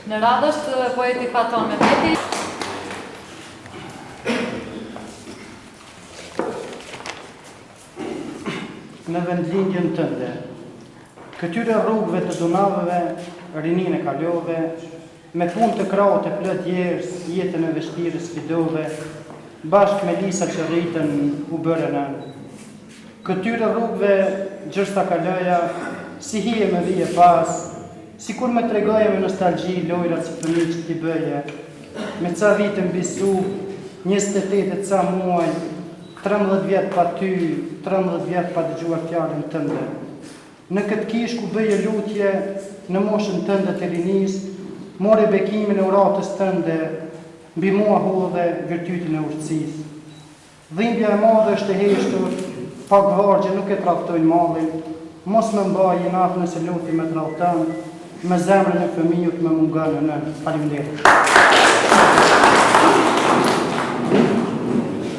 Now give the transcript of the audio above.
Në radhë është poeti Faton Mehmeti. Në vendlindjen tënde, këtyre rrugëve të Dunavëve, rinin e kalove, me punë të kraut e plot djerës, jetën e vështirë sfidove, bashkë me lisa që rritën u bërën anë. Këtyre rrugëve gjërsta kaloja, si hije me vije pas, si kur me tregoja me nostalgji lojrat si fëmijë që t'i bëje, me ca vitë mbisu, 28 ca muaj, 13 vjetë pa ty, 13 vjetë pa dëgjuar fjalën tënde. Në këtë kish ku bëje lutje, në moshën tënde të rinis, more bekimin e uratës tënde, mbi mua hodhe virtytin e urtësisë. Dhimbja e madhe është e heshtur, pak vargje nuk e traftojnë mallin, mos më mbaj i natë nëse luti me trafton, me zemrën e fëmijut me mungon në. Faleminderit.